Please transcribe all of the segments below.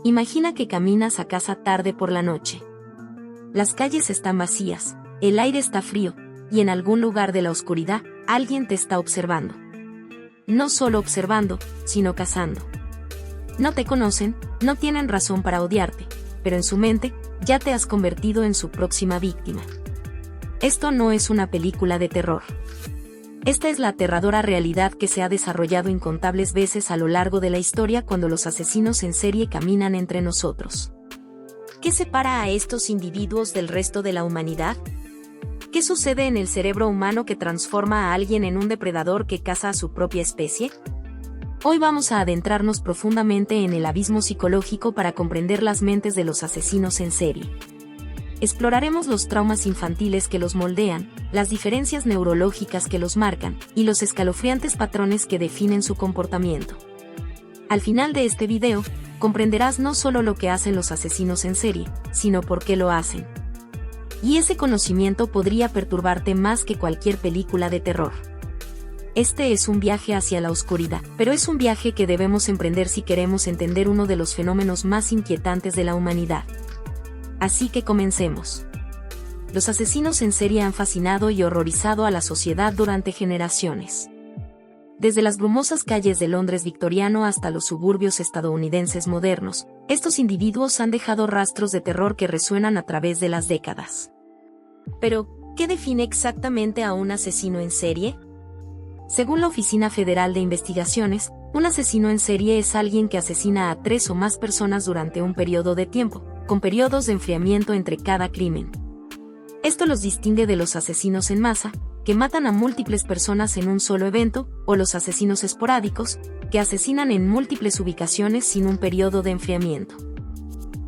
Imagina que caminas a casa tarde por la noche. Las calles están vacías, el aire está frío, y en algún lugar de la oscuridad, alguien te está observando. No solo observando, sino cazando. No te conocen, no tienen razón para odiarte, pero en su mente, ya te has convertido en su próxima víctima. Esto no es una película de terror. Esta es la aterradora realidad que se ha desarrollado incontables veces a lo largo de la historia cuando los asesinos en serie caminan entre nosotros. ¿Qué separa a estos individuos del resto de la humanidad? ¿Qué sucede en el cerebro humano que transforma a alguien en un depredador que caza a su propia especie? Hoy vamos a adentrarnos profundamente en el abismo psicológico para comprender las mentes de los asesinos en serie. Exploraremos los traumas infantiles que los moldean, las diferencias neurológicas que los marcan, y los escalofriantes patrones que definen su comportamiento. Al final de este video, comprenderás no solo lo que hacen los asesinos en serie, sino por qué lo hacen. Y ese conocimiento podría perturbarte más que cualquier película de terror. Este es un viaje hacia la oscuridad, pero es un viaje que debemos emprender si queremos entender uno de los fenómenos más inquietantes de la humanidad. Así que comencemos. Los asesinos en serie han fascinado y horrorizado a la sociedad durante generaciones. Desde las brumosas calles de Londres victoriano hasta los suburbios estadounidenses modernos, estos individuos han dejado rastros de terror que resuenan a través de las décadas. Pero, ¿qué define exactamente a un asesino en serie? Según la Oficina Federal de Investigaciones, un asesino en serie es alguien que asesina a 3 o más personas durante un periodo de tiempo, con periodos de enfriamiento entre cada crimen. Esto los distingue de los asesinos en masa, que matan a múltiples personas en un solo evento, o los asesinos esporádicos, que asesinan en múltiples ubicaciones sin un periodo de enfriamiento.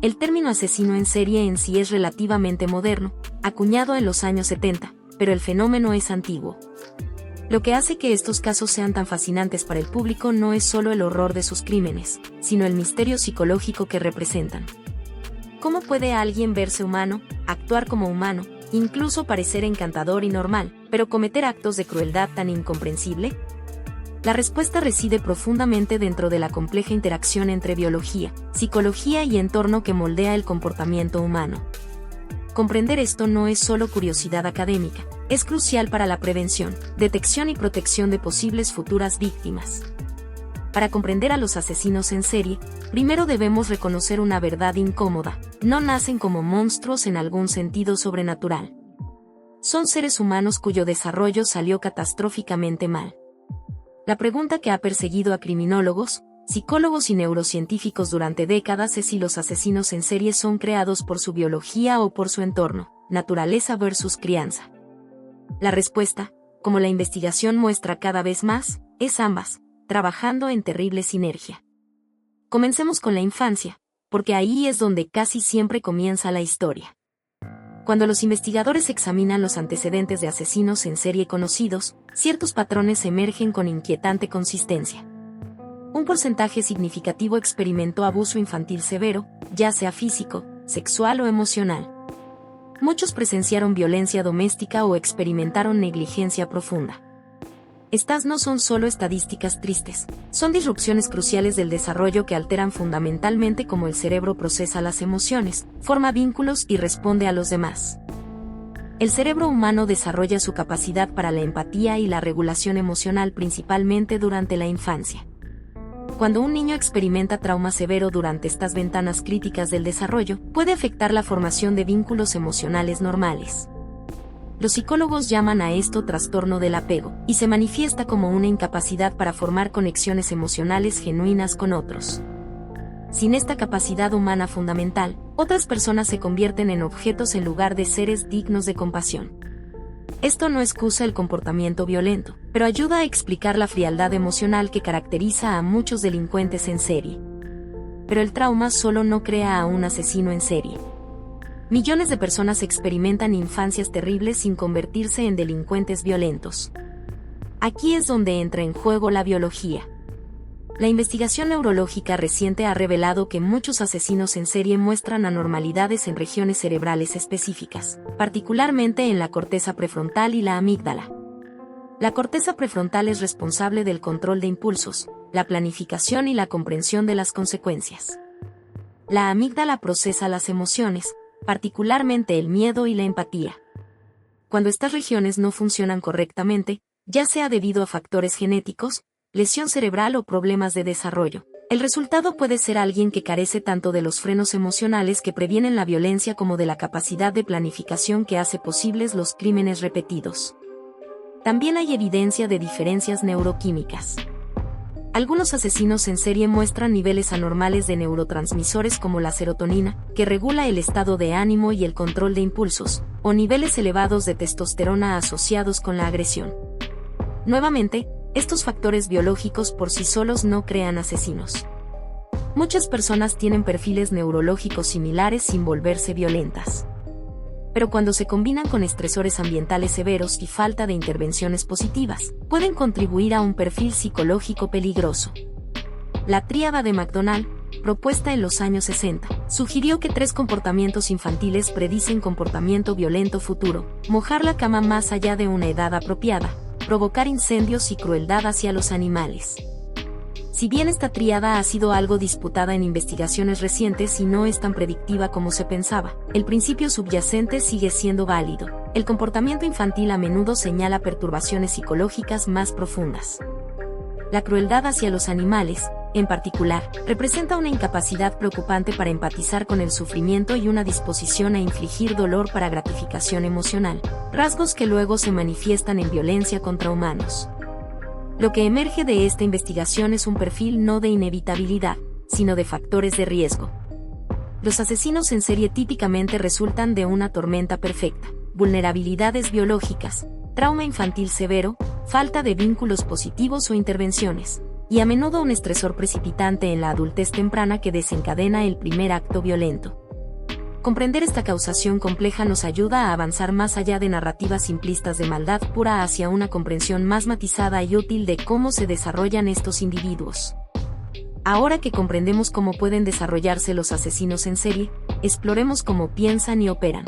El término asesino en serie en sí es relativamente moderno, acuñado en los años 70, pero el fenómeno es antiguo. Lo que hace que estos casos sean tan fascinantes para el público no es solo el horror de sus crímenes, sino el misterio psicológico que representan. ¿Cómo puede alguien verse humano, actuar como humano, incluso parecer encantador y normal, pero cometer actos de crueldad tan incomprensible? La respuesta reside profundamente dentro de la compleja interacción entre biología, psicología y entorno que moldea el comportamiento humano. Comprender esto no es solo curiosidad académica, es crucial para la prevención, detección y protección de posibles futuras víctimas. Para comprender a los asesinos en serie, primero debemos reconocer una verdad incómoda: no nacen como monstruos en algún sentido sobrenatural. Son seres humanos cuyo desarrollo salió catastróficamente mal. La pregunta que ha perseguido a criminólogos, psicólogos y neurocientíficos durante décadas es si los asesinos en serie son creados por su biología o por su entorno, naturaleza versus crianza. La respuesta, como la investigación muestra cada vez más, es ambas, trabajando en terrible sinergia. Comencemos con la infancia, porque ahí es donde casi siempre comienza la historia. Cuando los investigadores examinan los antecedentes de asesinos en serie conocidos, ciertos patrones emergen con inquietante consistencia. Un porcentaje significativo experimentó abuso infantil severo, ya sea físico, sexual o emocional. Muchos presenciaron violencia doméstica o experimentaron negligencia profunda. Estas no son solo estadísticas tristes, son disrupciones cruciales del desarrollo que alteran fundamentalmente cómo el cerebro procesa las emociones, forma vínculos y responde a los demás. El cerebro humano desarrolla su capacidad para la empatía y la regulación emocional principalmente durante la infancia. Cuando un niño experimenta trauma severo durante estas ventanas críticas del desarrollo, puede afectar la formación de vínculos emocionales normales. Los psicólogos llaman a esto trastorno del apego, y se manifiesta como una incapacidad para formar conexiones emocionales genuinas con otros. Sin esta capacidad humana fundamental, otras personas se convierten en objetos en lugar de seres dignos de compasión. Esto no excusa el comportamiento violento, pero ayuda a explicar la frialdad emocional que caracteriza a muchos delincuentes en serie. Pero el trauma solo no crea a un asesino en serie. Millones de personas experimentan infancias terribles sin convertirse en delincuentes violentos. Aquí es donde entra en juego la biología. La investigación neurológica reciente ha revelado que muchos asesinos en serie muestran anormalidades en regiones cerebrales específicas, particularmente en la corteza prefrontal y la amígdala. La corteza prefrontal es responsable del control de impulsos, la planificación y la comprensión de las consecuencias. La amígdala procesa las emociones, particularmente el miedo y la empatía. Cuando estas regiones no funcionan correctamente, ya sea debido a factores genéticos, lesión cerebral o problemas de desarrollo, el resultado puede ser alguien que carece tanto de los frenos emocionales que previenen la violencia como de la capacidad de planificación que hace posibles los crímenes repetidos. También hay evidencia de diferencias neuroquímicas. Algunos asesinos en serie muestran niveles anormales de neurotransmisores como la serotonina, que regula el estado de ánimo y el control de impulsos, o niveles elevados de testosterona asociados con la agresión. Nuevamente, estos factores biológicos por sí solos no crean asesinos. Muchas personas tienen perfiles neurológicos similares sin volverse violentas. Pero cuando se combinan con estresores ambientales severos y falta de intervenciones positivas, pueden contribuir a un perfil psicológico peligroso. La tríada de McDonald, propuesta en los años 60, sugirió que 3 comportamientos infantiles predicen comportamiento violento futuro: mojar la cama más allá de una edad apropiada, provocar incendios y crueldad hacia los animales. Si bien esta tríada ha sido algo disputada en investigaciones recientes y no es tan predictiva como se pensaba, el principio subyacente sigue siendo válido. El comportamiento infantil a menudo señala perturbaciones psicológicas más profundas. La crueldad hacia los animales, en particular, representa una incapacidad preocupante para empatizar con el sufrimiento y una disposición a infligir dolor para gratificación emocional, rasgos que luego se manifiestan en violencia contra humanos. Lo que emerge de esta investigación es un perfil no de inevitabilidad, sino de factores de riesgo. Los asesinos en serie típicamente resultan de una tormenta perfecta: vulnerabilidades biológicas, trauma infantil severo, falta de vínculos positivos o intervenciones, y a menudo un estresor precipitante en la adultez temprana que desencadena el primer acto violento. Comprender esta causación compleja nos ayuda a avanzar más allá de narrativas simplistas de maldad pura hacia una comprensión más matizada y útil de cómo se desarrollan estos individuos. Ahora que comprendemos cómo pueden desarrollarse los asesinos en serie, exploremos cómo piensan y operan.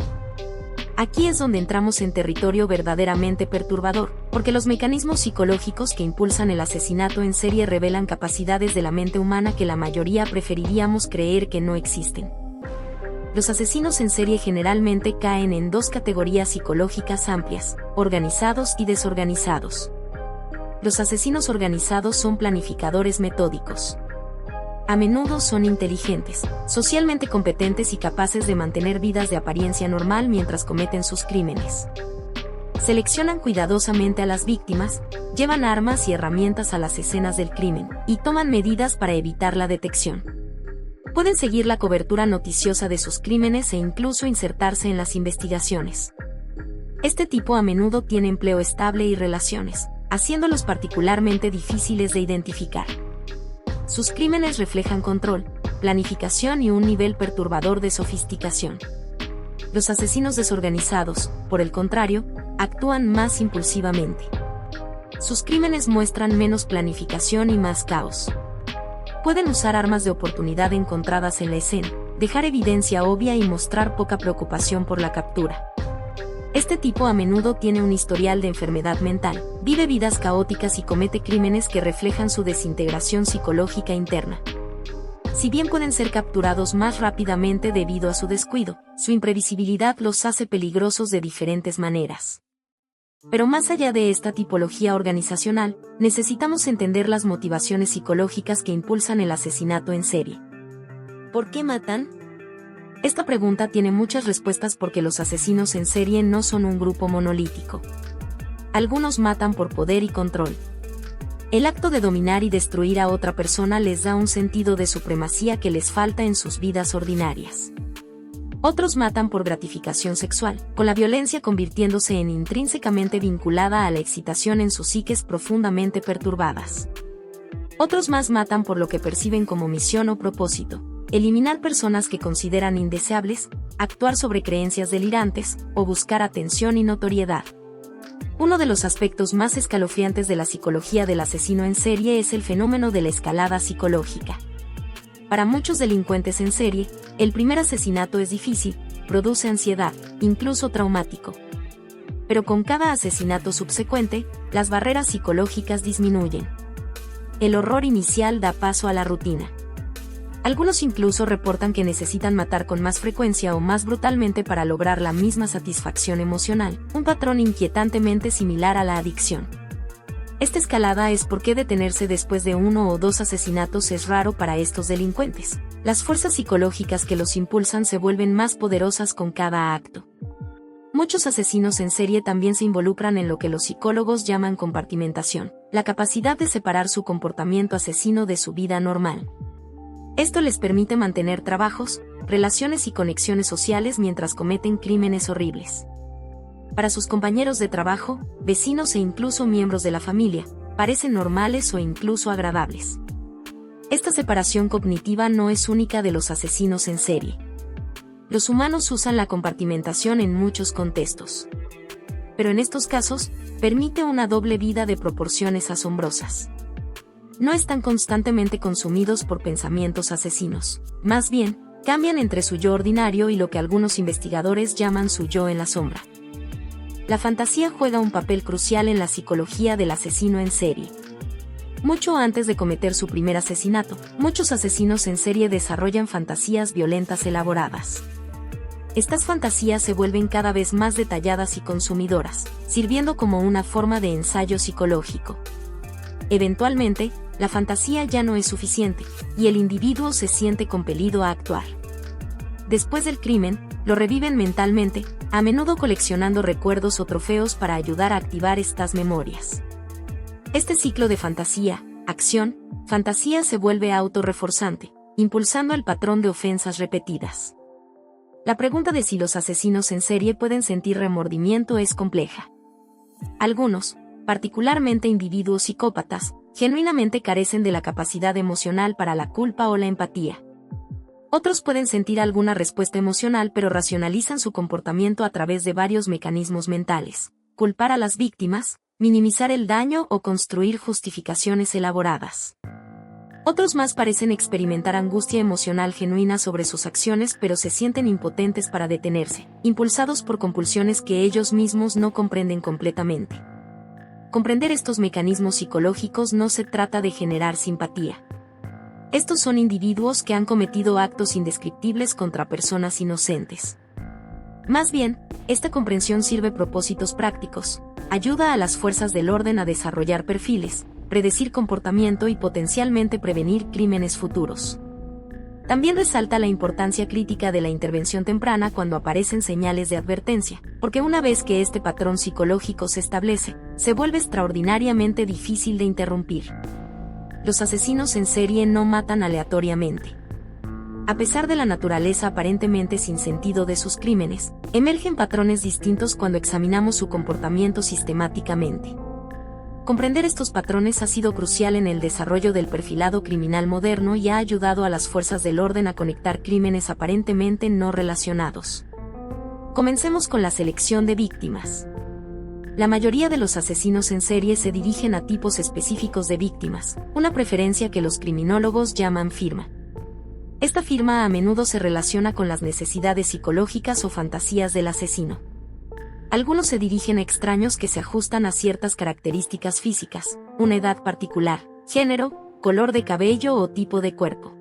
Aquí es donde entramos en territorio verdaderamente perturbador, porque los mecanismos psicológicos que impulsan el asesinato en serie revelan capacidades de la mente humana que la mayoría preferiríamos creer que no existen. Los asesinos en serie generalmente caen en 2 categorías psicológicas amplias: organizados y desorganizados. Los asesinos organizados son planificadores metódicos. A menudo son inteligentes, socialmente competentes y capaces de mantener vidas de apariencia normal mientras cometen sus crímenes. Seleccionan cuidadosamente a las víctimas, llevan armas y herramientas a las escenas del crimen, y toman medidas para evitar la detección. Pueden seguir la cobertura noticiosa de sus crímenes e incluso insertarse en las investigaciones. Este tipo a menudo tiene empleo estable y relaciones, haciéndolos particularmente difíciles de identificar. Sus crímenes reflejan control, planificación y un nivel perturbador de sofisticación. Los asesinos desorganizados, por el contrario, actúan más impulsivamente. Sus crímenes muestran menos planificación y más caos. Pueden usar armas de oportunidad encontradas en la escena, dejar evidencia obvia y mostrar poca preocupación por la captura. Este tipo a menudo tiene un historial de enfermedad mental, vive vidas caóticas y comete crímenes que reflejan su desintegración psicológica interna. Si bien pueden ser capturados más rápidamente debido a su descuido, su imprevisibilidad los hace peligrosos de diferentes maneras. Pero más allá de esta tipología organizacional, necesitamos entender las motivaciones psicológicas que impulsan el asesinato en serie. ¿Por qué matan? Esta pregunta tiene muchas respuestas porque los asesinos en serie no son un grupo monolítico. Algunos matan por poder y control. El acto de dominar y destruir a otra persona les da un sentido de supremacía que les falta en sus vidas ordinarias. Otros matan por gratificación sexual, con la violencia convirtiéndose en intrínsecamente vinculada a la excitación en sus psiques profundamente perturbadas. Otros más matan por lo que perciben como misión o propósito: eliminar personas que consideran indeseables, actuar sobre creencias delirantes, o buscar atención y notoriedad. Uno de los aspectos más escalofriantes de la psicología del asesino en serie es el fenómeno de la escalada psicológica. Para muchos delincuentes en serie, el primer asesinato es difícil, produce ansiedad, incluso traumático. Pero con cada asesinato subsecuente, las barreras psicológicas disminuyen. El horror inicial da paso a la rutina. Algunos incluso reportan que necesitan matar con más frecuencia o más brutalmente para lograr la misma satisfacción emocional, un patrón inquietantemente similar a la adicción. Esta escalada es por qué detenerse después de 1 o 2 asesinatos es raro para estos delincuentes. Las fuerzas psicológicas que los impulsan se vuelven más poderosas con cada acto. Muchos asesinos en serie también se involucran en lo que los psicólogos llaman compartimentación, la capacidad de separar su comportamiento asesino de su vida normal. Esto les permite mantener trabajos, relaciones y conexiones sociales mientras cometen crímenes horribles. Para sus compañeros de trabajo, vecinos e incluso miembros de la familia, parecen normales o incluso agradables. Esta separación cognitiva no es única de los asesinos en serie. Los humanos usan la compartimentación en muchos contextos. Pero en estos casos, permite una doble vida de proporciones asombrosas. No están constantemente consumidos por pensamientos asesinos. Más bien, cambian entre su yo ordinario y lo que algunos investigadores llaman su yo en la sombra. La fantasía juega un papel crucial en la psicología del asesino en serie. Mucho antes de cometer su primer asesinato, muchos asesinos en serie desarrollan fantasías violentas elaboradas. Estas fantasías se vuelven cada vez más detalladas y consumidoras, sirviendo como una forma de ensayo psicológico. Eventualmente, la fantasía ya no es suficiente, y el individuo se siente compelido a actuar. Después del crimen, lo reviven mentalmente, a menudo coleccionando recuerdos o trofeos para ayudar a activar estas memorias. Este ciclo de fantasía, acción, fantasía se vuelve autorreforzante, impulsando el patrón de ofensas repetidas. La pregunta de si los asesinos en serie pueden sentir remordimiento es compleja. Algunos, particularmente individuos psicópatas, genuinamente carecen de la capacidad emocional para la culpa o la empatía. Otros pueden sentir alguna respuesta emocional pero racionalizan su comportamiento a través de varios mecanismos mentales: culpar a las víctimas, minimizar el daño o construir justificaciones elaboradas. Otros más parecen experimentar angustia emocional genuina sobre sus acciones pero se sienten impotentes para detenerse, impulsados por compulsiones que ellos mismos no comprenden completamente. Comprender estos mecanismos psicológicos no se trata de generar simpatía. Estos son individuos que han cometido actos indescriptibles contra personas inocentes. Más bien, esta comprensión sirve propósitos prácticos, ayuda a las fuerzas del orden a desarrollar perfiles, predecir comportamiento y potencialmente prevenir crímenes futuros. También resalta la importancia crítica de la intervención temprana cuando aparecen señales de advertencia, porque una vez que este patrón psicológico se establece, se vuelve extraordinariamente difícil de interrumpir. Los asesinos en serie no matan aleatoriamente. A pesar de la naturaleza aparentemente sin sentido de sus crímenes, emergen patrones distintos cuando examinamos su comportamiento sistemáticamente. Comprender estos patrones ha sido crucial en el desarrollo del perfilado criminal moderno y ha ayudado a las fuerzas del orden a conectar crímenes aparentemente no relacionados. Comencemos con la selección de víctimas. La mayoría de los asesinos en serie se dirigen a tipos específicos de víctimas, una preferencia que los criminólogos llaman firma. Esta firma a menudo se relaciona con las necesidades psicológicas o fantasías del asesino. Algunos se dirigen a extraños que se ajustan a ciertas características físicas, una edad particular, género, color de cabello o tipo de cuerpo.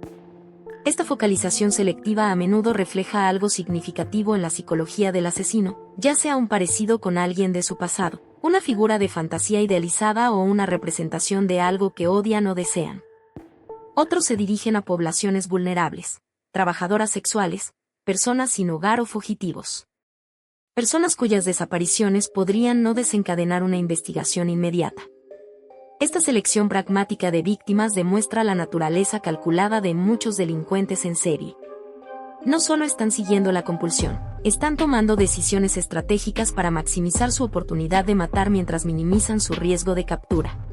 Esta focalización selectiva a menudo refleja algo significativo en la psicología del asesino, ya sea un parecido con alguien de su pasado, una figura de fantasía idealizada o una representación de algo que odian o desean. Otros se dirigen a poblaciones vulnerables, trabajadoras sexuales, personas sin hogar o fugitivos. Personas cuyas desapariciones podrían no desencadenar una investigación inmediata. Esta selección pragmática de víctimas demuestra la naturaleza calculada de muchos delincuentes en serie. No solo están siguiendo la compulsión, están tomando decisiones estratégicas para maximizar su oportunidad de matar mientras minimizan su riesgo de captura.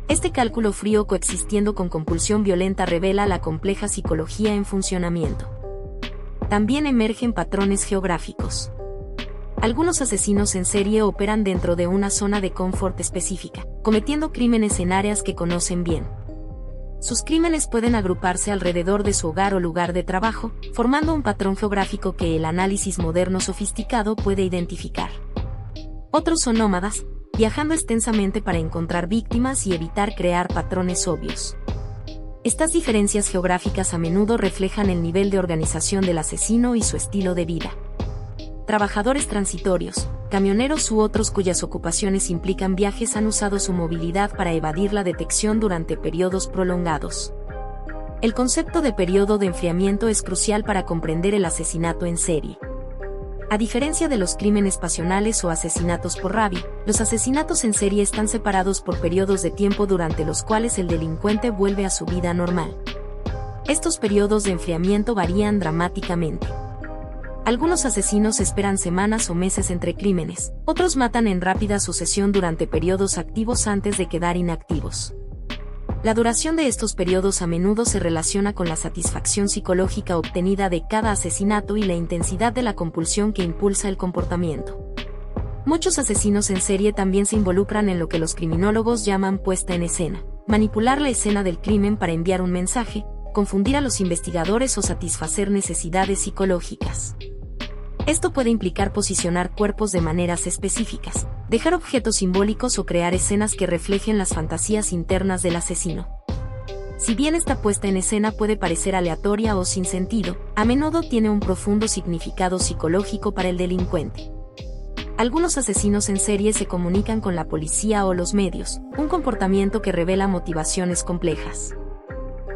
Este cálculo frío coexistiendo con compulsión violenta revela la compleja psicología en funcionamiento. También emergen patrones geográficos. Algunos asesinos en serie operan dentro de una zona de confort específica, cometiendo crímenes en áreas que conocen bien. Sus crímenes pueden agruparse alrededor de su hogar o lugar de trabajo, formando un patrón geográfico que el análisis moderno sofisticado puede identificar. Otros son nómadas, viajando extensamente para encontrar víctimas y evitar crear patrones obvios. Estas diferencias geográficas a menudo reflejan el nivel de organización del asesino y su estilo de vida. Trabajadores transitorios, camioneros u otros cuyas ocupaciones implican viajes han usado su movilidad para evadir la detección durante periodos prolongados. El concepto de periodo de enfriamiento es crucial para comprender el asesinato en serie. A diferencia de los crímenes pasionales o asesinatos por rabia, los asesinatos en serie están separados por periodos de tiempo durante los cuales el delincuente vuelve a su vida normal. Estos periodos de enfriamiento varían dramáticamente. Algunos asesinos esperan semanas o meses entre crímenes, otros matan en rápida sucesión durante periodos activos antes de quedar inactivos. La duración de estos periodos a menudo se relaciona con la satisfacción psicológica obtenida de cada asesinato y la intensidad de la compulsión que impulsa el comportamiento. Muchos asesinos en serie también se involucran en lo que los criminólogos llaman puesta en escena, manipular la escena del crimen para enviar un mensaje, confundir a los investigadores o satisfacer necesidades psicológicas. Esto puede implicar posicionar cuerpos de maneras específicas, dejar objetos simbólicos o crear escenas que reflejen las fantasías internas del asesino. Si bien esta puesta en escena puede parecer aleatoria o sin sentido, a menudo tiene un profundo significado psicológico para el delincuente. Algunos asesinos en serie se comunican con la policía o los medios, un comportamiento que revela motivaciones complejas.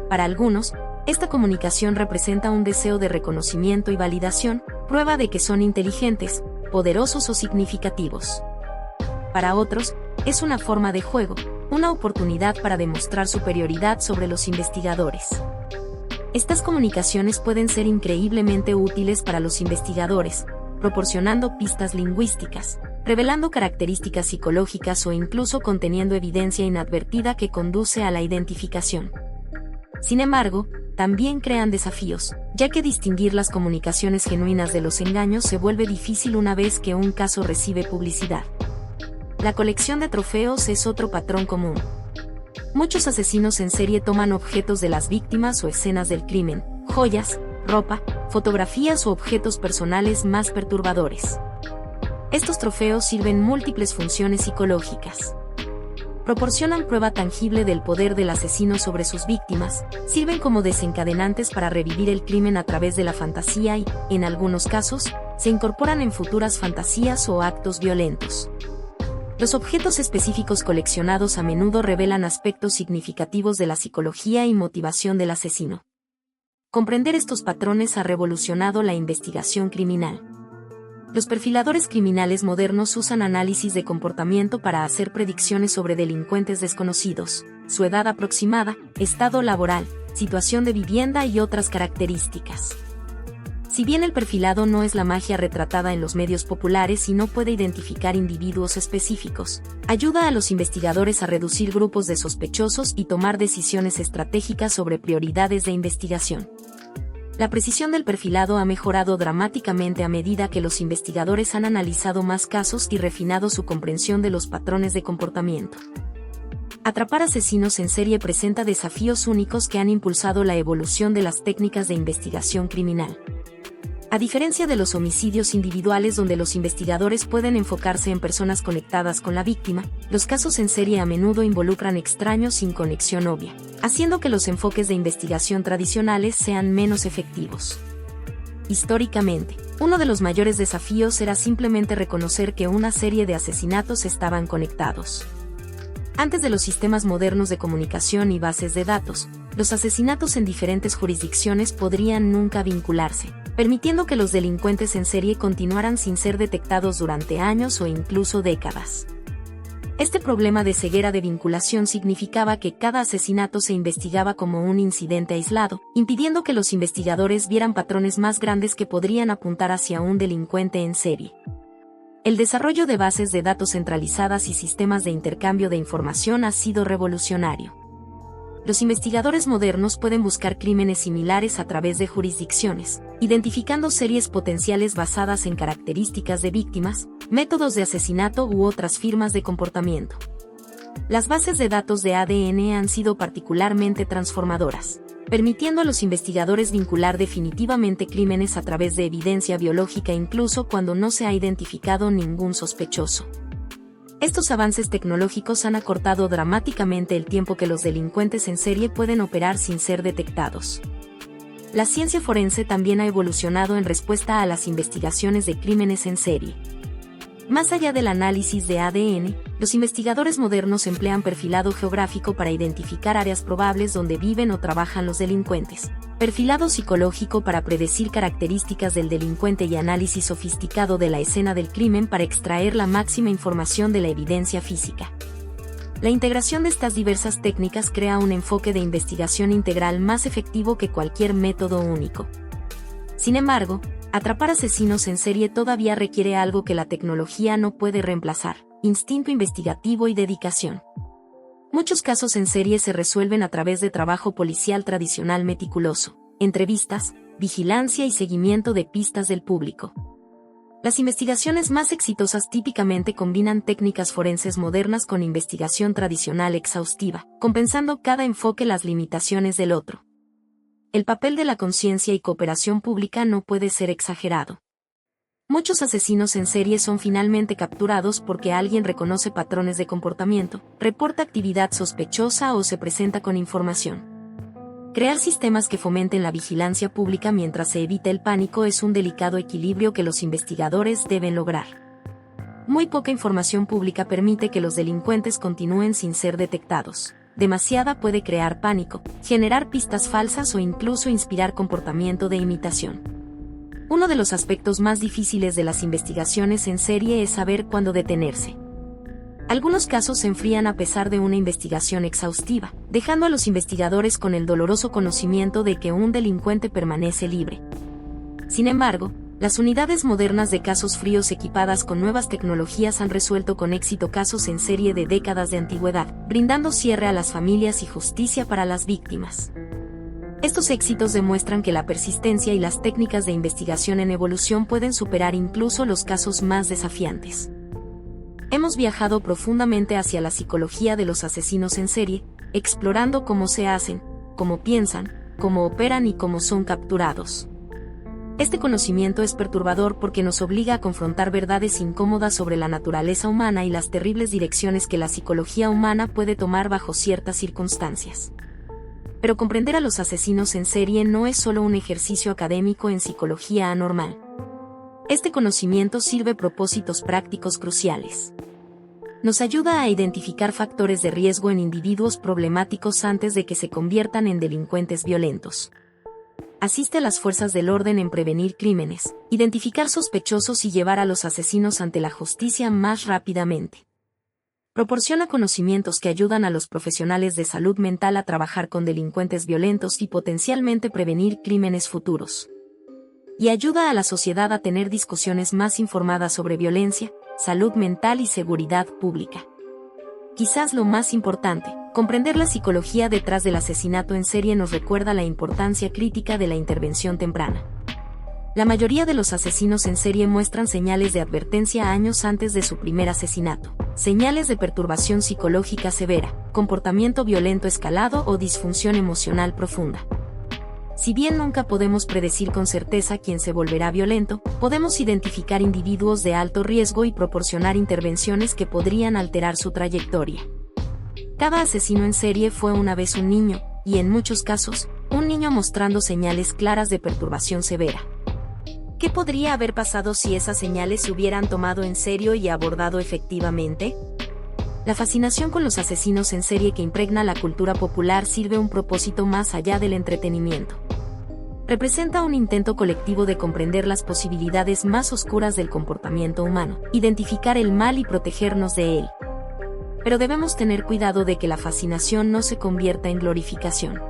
Para algunos, esta comunicación representa un deseo de reconocimiento y validación, prueba de que son inteligentes, poderosos o significativos. Para otros, es una forma de juego, una oportunidad para demostrar superioridad sobre los investigadores. Estas comunicaciones pueden ser increíblemente útiles para los investigadores, proporcionando pistas lingüísticas, revelando características psicológicas o incluso conteniendo evidencia inadvertida que conduce a la identificación. Sin embargo, también crean desafíos, ya que distinguir las comunicaciones genuinas de los engaños se vuelve difícil una vez que un caso recibe publicidad. La colección de trofeos es otro patrón común. Muchos asesinos en serie toman objetos de las víctimas o escenas del crimen, joyas, ropa, fotografías o objetos personales más perturbadores. Estos trofeos sirven múltiples funciones psicológicas. Proporcionan prueba tangible del poder del asesino sobre sus víctimas, sirven como desencadenantes para revivir el crimen a través de la fantasía y, en algunos casos, se incorporan en futuras fantasías o actos violentos. Los objetos específicos coleccionados a menudo revelan aspectos significativos de la psicología y motivación del asesino. Comprender estos patrones ha revolucionado la investigación criminal. Los perfiladores criminales modernos usan análisis de comportamiento para hacer predicciones sobre delincuentes desconocidos, su edad aproximada, estado laboral, situación de vivienda y otras características. Si bien el perfilado no es la magia retratada en los medios populares y no puede identificar individuos específicos, ayuda a los investigadores a reducir grupos de sospechosos y tomar decisiones estratégicas sobre prioridades de investigación. La precisión del perfilado ha mejorado dramáticamente a medida que los investigadores han analizado más casos y refinado su comprensión de los patrones de comportamiento. Atrapar asesinos en serie presenta desafíos únicos que han impulsado la evolución de las técnicas de investigación criminal. A diferencia de los homicidios individuales donde los investigadores pueden enfocarse en personas conectadas con la víctima, los casos en serie a menudo involucran extraños sin conexión obvia, haciendo que los enfoques de investigación tradicionales sean menos efectivos. Históricamente, uno de los mayores desafíos era simplemente reconocer que una serie de asesinatos estaban conectados. Antes de los sistemas modernos de comunicación y bases de datos, los asesinatos en diferentes jurisdicciones podrían nunca vincularse, permitiendo que los delincuentes en serie continuaran sin ser detectados durante años o incluso décadas. Este problema de ceguera de vinculación significaba que cada asesinato se investigaba como un incidente aislado, impidiendo que los investigadores vieran patrones más grandes que podrían apuntar hacia un delincuente en serie. El desarrollo de bases de datos centralizadas y sistemas de intercambio de información ha sido revolucionario. Los investigadores modernos pueden buscar crímenes similares a través de jurisdicciones, identificando series potenciales basadas en características de víctimas, métodos de asesinato u otras formas de comportamiento. Las bases de datos de ADN han sido particularmente transformadoras, permitiendo a los investigadores vincular definitivamente crímenes a través de evidencia biológica incluso cuando no se ha identificado ningún sospechoso. Estos avances tecnológicos han acortado dramáticamente el tiempo que los delincuentes en serie pueden operar sin ser detectados. La ciencia forense también ha evolucionado en respuesta a las investigaciones de crímenes en serie. Más allá del análisis de ADN, los investigadores modernos emplean perfilado geográfico para identificar áreas probables donde viven o trabajan los delincuentes, perfilado psicológico para predecir características del delincuente y análisis sofisticado de la escena del crimen para extraer la máxima información de la evidencia física. La integración de estas diversas técnicas crea un enfoque de investigación integral más efectivo que cualquier método único. Sin embargo, atrapar asesinos en serie todavía requiere algo que la tecnología no puede reemplazar: instinto investigativo y dedicación. Muchos casos en serie se resuelven a través de trabajo policial tradicional meticuloso, entrevistas, vigilancia y seguimiento de pistas del público. Las investigaciones más exitosas típicamente combinan técnicas forenses modernas con investigación tradicional exhaustiva, compensando cada enfoque las limitaciones del otro. El papel de la conciencia y cooperación pública no puede ser exagerado. Muchos asesinos en serie son finalmente capturados porque alguien reconoce patrones de comportamiento, reporta actividad sospechosa o se presenta con información. Crear sistemas que fomenten la vigilancia pública mientras se evita el pánico es un delicado equilibrio que los investigadores deben lograr. Muy poca información pública permite que los delincuentes continúen sin ser detectados. Demasiada puede crear pánico, generar pistas falsas o incluso inspirar comportamiento de imitación. Uno de los aspectos más difíciles de las investigaciones en serie es saber cuándo detenerse. Algunos casos se enfrían a pesar de una investigación exhaustiva, dejando a los investigadores con el doloroso conocimiento de que un delincuente permanece libre. Sin embargo, las unidades modernas de casos fríos equipadas con nuevas tecnologías han resuelto con éxito casos en serie de décadas de antigüedad, brindando cierre a las familias y justicia para las víctimas. Estos éxitos demuestran que la persistencia y las técnicas de investigación en evolución pueden superar incluso los casos más desafiantes. Hemos viajado profundamente hacia la psicología de los asesinos en serie, explorando cómo se hacen, cómo piensan, cómo operan y cómo son capturados. Este conocimiento es perturbador porque nos obliga a confrontar verdades incómodas sobre la naturaleza humana y las terribles direcciones que la psicología humana puede tomar bajo ciertas circunstancias. Pero comprender a los asesinos en serie no es solo un ejercicio académico en psicología anormal. Este conocimiento sirve propósitos prácticos cruciales. Nos ayuda a identificar factores de riesgo en individuos problemáticos antes de que se conviertan en delincuentes violentos. Asiste a las fuerzas del orden en prevenir crímenes, identificar sospechosos y llevar a los asesinos ante la justicia más rápidamente. Proporciona conocimientos que ayudan a los profesionales de salud mental a trabajar con delincuentes violentos y potencialmente prevenir crímenes futuros. Y ayuda a la sociedad a tener discusiones más informadas sobre violencia, salud mental y seguridad pública. Quizás lo más importante, comprender la psicología detrás del asesinato en serie nos recuerda la importancia crítica de la intervención temprana. La mayoría de los asesinos en serie muestran señales de advertencia años antes de su primer asesinato, señales de perturbación psicológica severa, comportamiento violento escalado o disfunción emocional profunda. Si bien nunca podemos predecir con certeza quién se volverá violento, podemos identificar individuos de alto riesgo y proporcionar intervenciones que podrían alterar su trayectoria. Cada asesino en serie fue una vez un niño, y en muchos casos, un niño mostrando señales claras de perturbación severa. ¿Qué podría haber pasado si esas señales se hubieran tomado en serio y abordado efectivamente? La fascinación con los asesinos en serie que impregna la cultura popular sirve un propósito más allá del entretenimiento. Representa un intento colectivo de comprender las posibilidades más oscuras del comportamiento humano, identificar el mal y protegernos de él. Pero debemos tener cuidado de que la fascinación no se convierta en glorificación.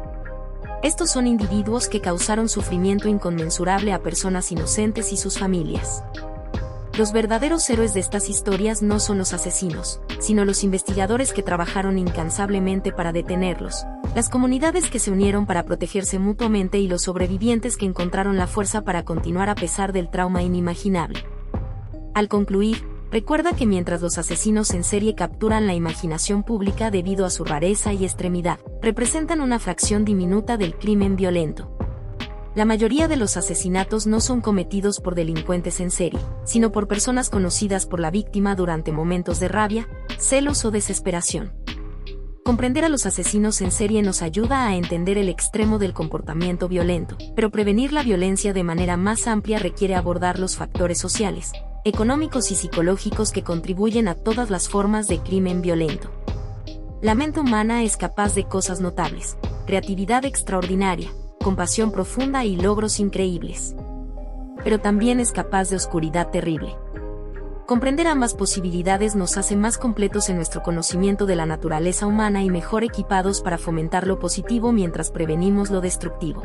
Estos son individuos que causaron sufrimiento inconmensurable a personas inocentes y sus familias. Los verdaderos héroes de estas historias no son los asesinos, sino los investigadores que trabajaron incansablemente para detenerlos, las comunidades que se unieron para protegerse mutuamente y los sobrevivientes que encontraron la fuerza para continuar a pesar del trauma inimaginable. Al concluir, recuerda que mientras los asesinos en serie capturan la imaginación pública debido a su rareza y extremidad, representan una fracción diminuta del crimen violento. La mayoría de los asesinatos no son cometidos por delincuentes en serie, sino por personas conocidas por la víctima durante momentos de rabia, celos o desesperación. Comprender a los asesinos en serie nos ayuda a entender el extremo del comportamiento violento, pero prevenir la violencia de manera más amplia requiere abordar los factores sociales, económicos y psicológicos que contribuyen a todas las formas de crimen violento. La mente humana es capaz de cosas notables, creatividad extraordinaria, compasión profunda y logros increíbles. Pero también es capaz de oscuridad terrible. Comprender ambas posibilidades nos hace más completos en nuestro conocimiento de la naturaleza humana y mejor equipados para fomentar lo positivo mientras prevenimos lo destructivo.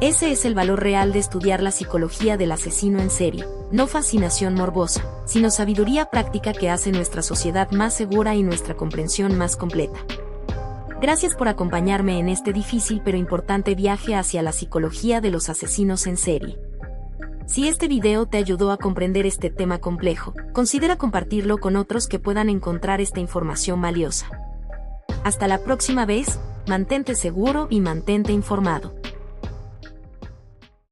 Ese es el valor real de estudiar la psicología del asesino en serie, no fascinación morbosa, sino sabiduría práctica que hace nuestra sociedad más segura y nuestra comprensión más completa. Gracias por acompañarme en este difícil pero importante viaje hacia la psicología de los asesinos en serie. Si este video te ayudó a comprender este tema complejo, considera compartirlo con otros que puedan encontrar esta información valiosa. Hasta la próxima vez, mantente seguro y mantente informado.